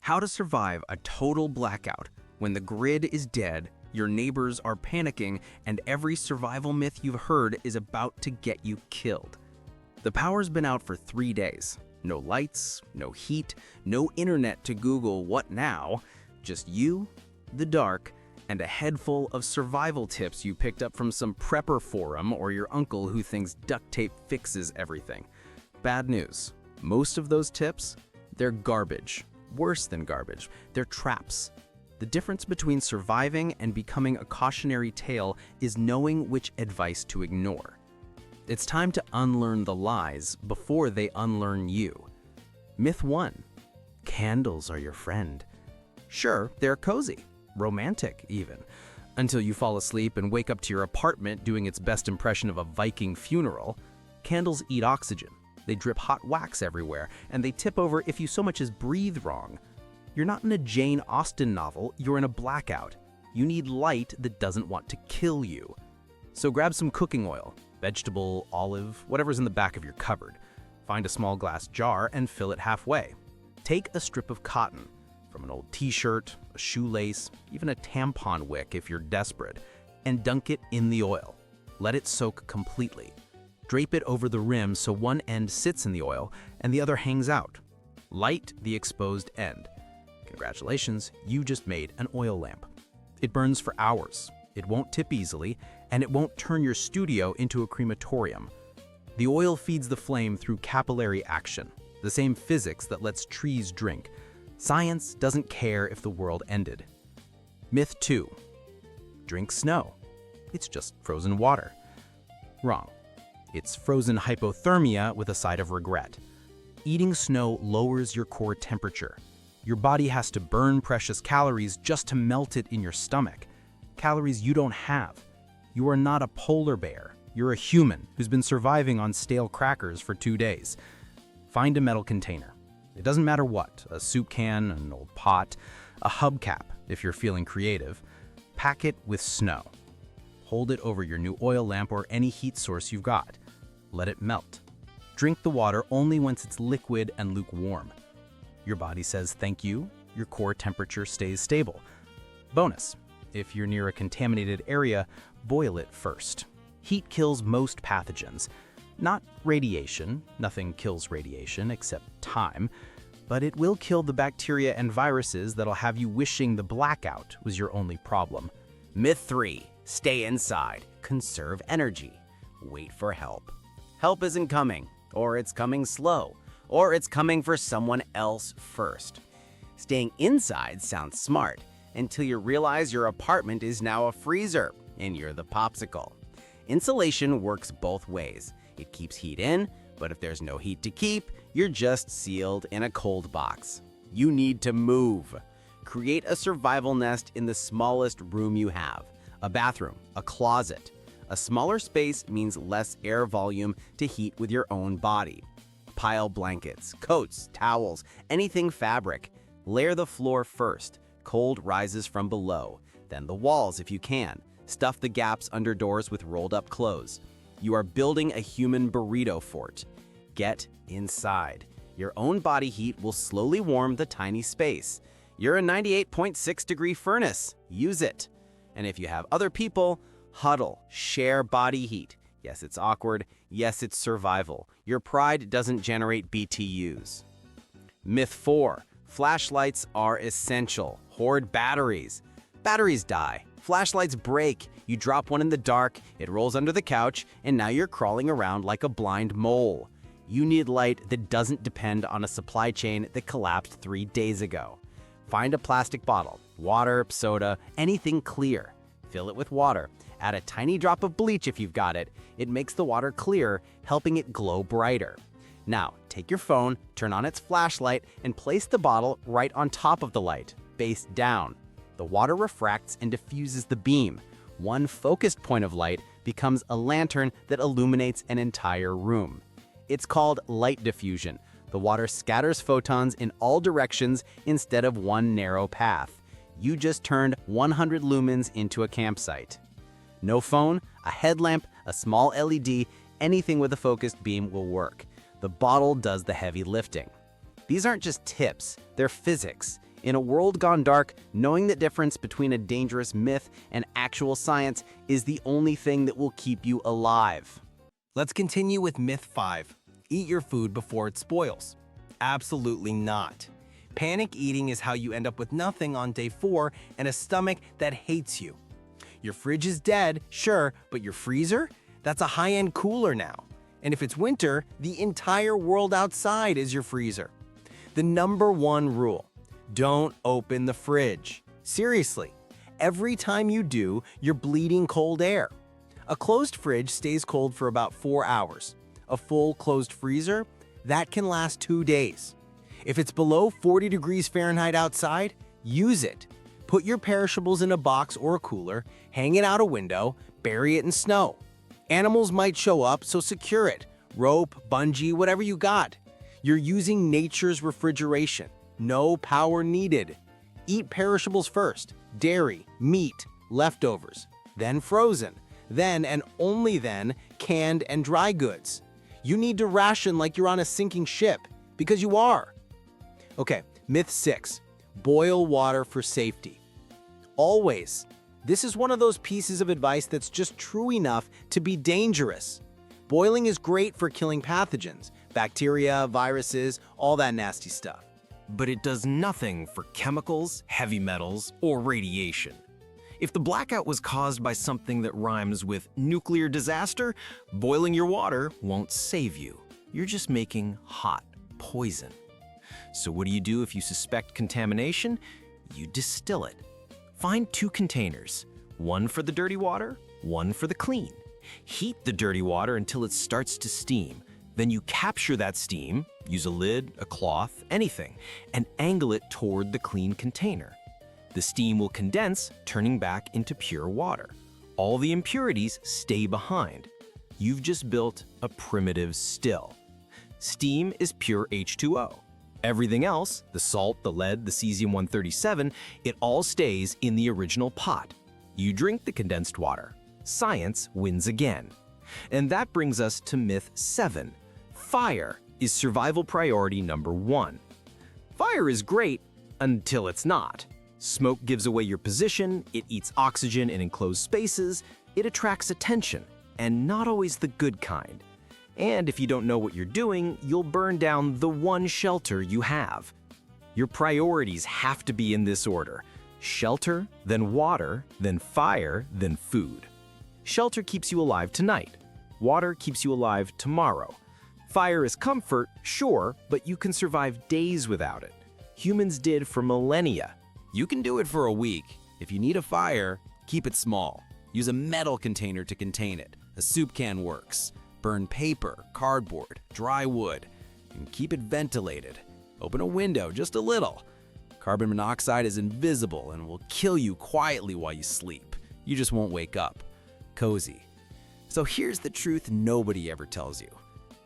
How to survive a total blackout when the grid is dead, your neighbors are panicking, and every survival myth you've heard is about to get you killed. The power's been out for 3 days. No lights, no heat, no internet to Google what now, just you, the dark, and a head full of survival tips you picked up from some prepper forum or your uncle who thinks duct tape fixes everything. Bad news. Most of those tips, they're garbage. Worse than garbage, they're traps. The difference between surviving and becoming a cautionary tale is knowing which advice to ignore. It's time to unlearn the lies before they unlearn you. Myth 1. Candles are your friend. Sure, they're cozy, romantic even, until you fall asleep and wake up to your apartment doing its best impression of a Viking funeral. Candles eat oxygen. They drip hot wax everywhere, and they tip over if you so much as breathe wrong. You're not in a Jane Austen novel, you're in a blackout. You need light that doesn't want to kill you. So grab some cooking oil, vegetable, olive, whatever's in the back of your cupboard. Find a small glass jar and fill it halfway. Take a strip of cotton, from an old t-shirt, a shoelace, even a tampon wick if you're desperate, and dunk it in the oil. Let it soak completely. Drape it over the rim so one end sits in the oil and the other hangs out. Light the exposed end. Congratulations, you just made an oil lamp. It burns for hours, it won't tip easily, and it won't turn your studio into a crematorium. The oil feeds the flame through capillary action, the same physics that lets trees drink. Science doesn't care if the world ended. Myth 2. Drink snow. It's just frozen water. Wrong. It's frozen hypothermia with a side of regret. Eating snow lowers your core temperature. Your body has to burn precious calories just to melt it in your stomach. Calories you don't have. You are not a polar bear. You're a human who's been surviving on stale crackers for 2 days. Find a metal container. It doesn't matter what, a soup can, an old pot, a hubcap if you're feeling creative. Pack it with snow. Hold it over your new oil lamp or any heat source you've got. Let it melt. Drink the water only once it's liquid and lukewarm. Your body says thank you, your core temperature stays stable. Bonus, if you're near a contaminated area, boil it first. Heat kills most pathogens. Not radiation, nothing kills radiation except time, but it will kill the bacteria and viruses that'll have you wishing the blackout was your only problem. Myth 3. Stay inside. Conserve energy. Wait for help. Help isn't coming, or it's coming slow, or it's coming for someone else first. Staying inside sounds smart until you realize your apartment is now a freezer and you're the popsicle. Insulation works both ways. It keeps heat in, but if there's no heat to keep, you're just sealed in a cold box. You need to move. Create a survival nest in the smallest room you have. A bathroom, a closet. A smaller space means less air volume to heat with your own body. Pile blankets, coats, towels, anything fabric. Layer the floor first. Cold rises from below. Then the walls if you can. Stuff the gaps under doors with rolled up clothes. You are building a human burrito fort. Get inside. Your own body heat will slowly warm the tiny space. You're a 98.6 degree furnace. Use it. And if you have other people, huddle, share body heat. Yes, it's awkward. Yes, it's survival. Your pride doesn't generate BTUs. Myth 4. Flashlights are essential. Hoard batteries. Batteries die. Flashlights break. You drop one in the dark, it rolls under the couch, and now you're crawling around like a blind mole. You need light that doesn't depend on a supply chain that collapsed 3 days ago. Find a plastic bottle, water, soda, anything clear. Fill it with water. Add a tiny drop of bleach if you've got it. It makes the water clear, helping it glow brighter. Now, take your phone, turn on its flashlight, and place the bottle right on top of the light, face down. The water refracts and diffuses the beam. One focused point of light becomes a lantern that illuminates an entire room. It's called light diffusion. The water scatters photons in all directions instead of one narrow path. You just turned 100 lumens into a campsite. No phone, a headlamp, a small LED, anything with a focused beam will work. The bottle does the heavy lifting. These aren't just tips, they're physics. In a world gone dark, knowing the difference between a dangerous myth and actual science is the only thing that will keep you alive. Let's continue with myth 5. Eat your food before it spoils. Absolutely not. Panic eating is how you end up with nothing on day 4 and a stomach that hates you. Your fridge is dead, sure, but your freezer? That's a high-end cooler now. And if it's winter, the entire world outside is your freezer. The number 1 rule: don't open the fridge. Seriously, every time you do, you're bleeding cold air. A closed fridge stays cold for about 4 hours. A full closed freezer, that can last 2 days. If it's below 40 degrees Fahrenheit outside, use it. Put your perishables in a box or a cooler, hang it out a window, bury it in snow. Animals might show up, so secure it. Rope, bungee, whatever you got. You're using nature's refrigeration. No power needed. Eat perishables first: dairy, meat, leftovers, then frozen, then and only then canned and dry goods. You need to ration like you're on a sinking ship, because you are. Okay, myth 6. Boil water for safety. Always. This is one of those pieces of advice that's just true enough to be dangerous. Boiling is great for killing pathogens, bacteria, viruses, all that nasty stuff. But it does nothing for chemicals, heavy metals, or radiation. If the blackout was caused by something that rhymes with nuclear disaster, boiling your water won't save you. You're just making hot poison. So what do you do if you suspect contamination? You distill it. Find 2 containers, one for the dirty water, one for the clean. Heat the dirty water until it starts to steam. Then you capture that steam, use a lid, a cloth, anything, and angle it toward the clean container. The steam will condense, turning back into pure water. All the impurities stay behind. You've just built a primitive still. Steam is pure H2O. Everything else, the salt, the lead, the cesium-137, it all stays in the original pot. You drink the condensed water. Science wins again. And that brings us to myth 7. Fire is survival priority number 1. Fire is great until it's not. Smoke gives away your position, it eats oxygen in enclosed spaces, it attracts attention, and not always the good kind. And if you don't know what you're doing, you'll burn down the one shelter you have. Your priorities have to be in this order: shelter, then water, then fire, then food. Shelter keeps you alive tonight. Water keeps you alive tomorrow. Fire is comfort, sure, but you can survive days without it. Humans did for millennia. You can do it for a week. If you need a fire, keep it small. Use a metal container to contain it. A soup can works. Burn paper, cardboard, dry wood, and keep it ventilated. Open a window just a little. Carbon monoxide is invisible and will kill you quietly while you sleep. You just won't wake up. Cozy. So here's the truth nobody ever tells you.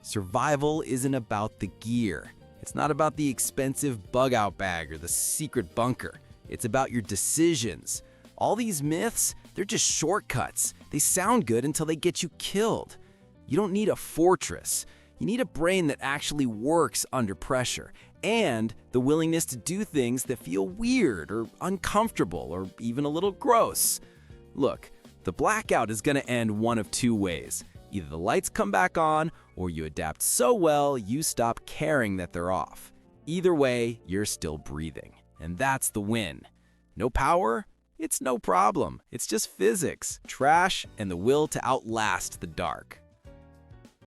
Survival isn't about the gear. It's not about the expensive bug-out bag or the secret bunker. It's about your decisions. All these myths, they're just shortcuts. They sound good until they get you killed. You don't need a fortress. You need a brain that actually works under pressure, and the willingness to do things that feel weird or uncomfortable or even a little gross. Look, the blackout is going to end one of 2 ways. Either the lights come back on, or you adapt so well you stop caring that they're off. Either way, you're still breathing, and that's the win. No power? It's no problem. It's just physics, trash, and the will to outlast the dark.